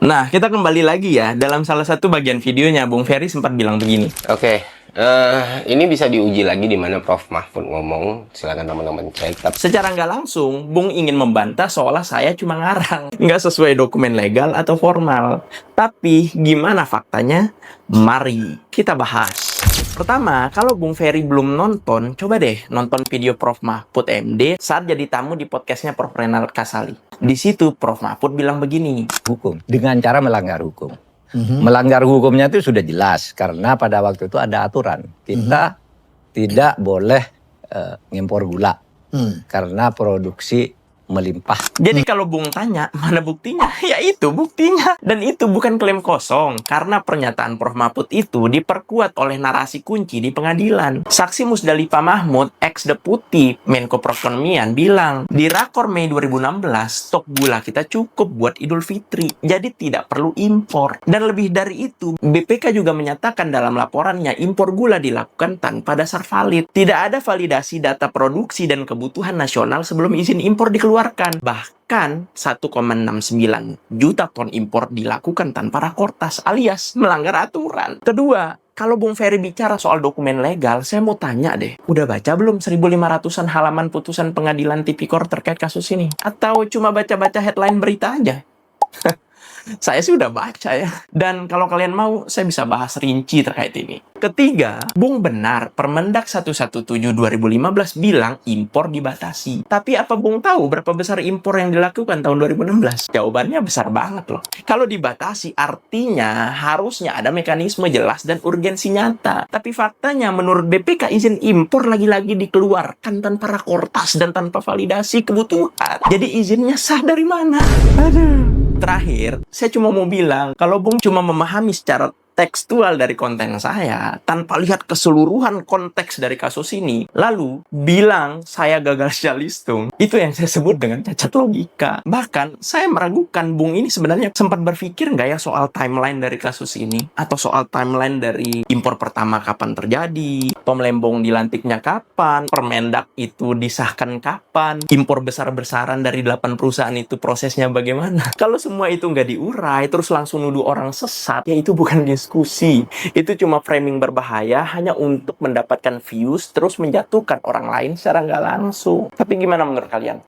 Nah, kita kembali lagi ya. Dalam salah satu bagian videonya, Bung Ferry sempat bilang begini. Oke, ini bisa diuji lagi di mana Prof. Mahfud ngomong. Silakan teman-teman cek. Secara nggak langsung, Bung ingin membantah seolah saya cuma ngarang. Nggak sesuai dokumen legal atau formal. Tapi, gimana faktanya? Mari kita bahas. Pertama, kalau Bung Ferry belum nonton, coba deh nonton video Prof. Mahfud MD saat jadi tamu di podcastnya Prof. Renald Kasali. Di situ Prof. Mahfud bilang begini. Hukum dengan cara melanggar hukum. Melanggar hukumnya itu sudah jelas karena pada waktu itu ada aturan kita tidak boleh ngimpor gula karena produksi melimpah. Jadi kalau Bung tanya, mana buktinya? Ya itu buktinya. Dan itu bukan klaim kosong, karena pernyataan Prof. Mahfud itu diperkuat oleh narasi kunci di pengadilan. Saksi Musdalifah Mahmud, ex-deputi Menko Perekonomian, bilang, di Rakor Mei 2016, stok gula kita cukup buat Idul Fitri, jadi tidak perlu impor. Dan lebih dari itu, BPK juga menyatakan dalam laporannya, impor gula dilakukan tanpa dasar valid. Tidak ada validasi data produksi dan kebutuhan nasional sebelum izin impor dikeluarkan. Bahkan 1,69 juta ton impor dilakukan tanpa rakortas alias melanggar aturan. Kedua, kalau Bung Ferry bicara soal dokumen legal, saya mau tanya deh, udah baca belum 1.500-an halaman putusan pengadilan tipikor terkait kasus ini? Atau cuma baca-baca headline berita aja? Saya sih udah baca ya. Dan kalau kalian mau, saya bisa bahas rinci terkait ini. Ketiga, Bung benar Permendak 117/2015 bilang impor dibatasi. Tapi apa Bung tahu berapa besar impor yang dilakukan tahun 2016? Jawabannya besar banget loh. Kalau dibatasi artinya harusnya ada mekanisme jelas dan urgensi nyata. Tapi faktanya menurut BPK izin impor lagi-lagi dikeluarkan tanpa rakortas dan tanpa validasi kebutuhan. Jadi izinnya sah dari mana? Aduh. Terakhir, saya cuma mau bilang, kalau Bung cuma memahami secara tekstual dari konten saya, tanpa lihat keseluruhan konteks dari kasus ini, lalu bilang saya gagal jalistung, itu yang saya sebut dengan cacat logika. Bahkan, saya meragukan Bung ini sebenarnya sempat berpikir nggak ya soal timeline dari kasus ini? Atau soal timeline dari impor pertama kapan terjadi? Tom Lembong dilantiknya kapan? Permendak itu disahkan kapan? Impor besar-besaran dari 8 perusahaan itu prosesnya bagaimana? Kalau semua itu nggak diurai, terus langsung nuduh orang sesat, ya itu bukan diskusi. Itu cuma framing berbahaya hanya untuk mendapatkan views terus menjatuhkan orang lain secara nggak langsung. Tapi gimana menurut kalian?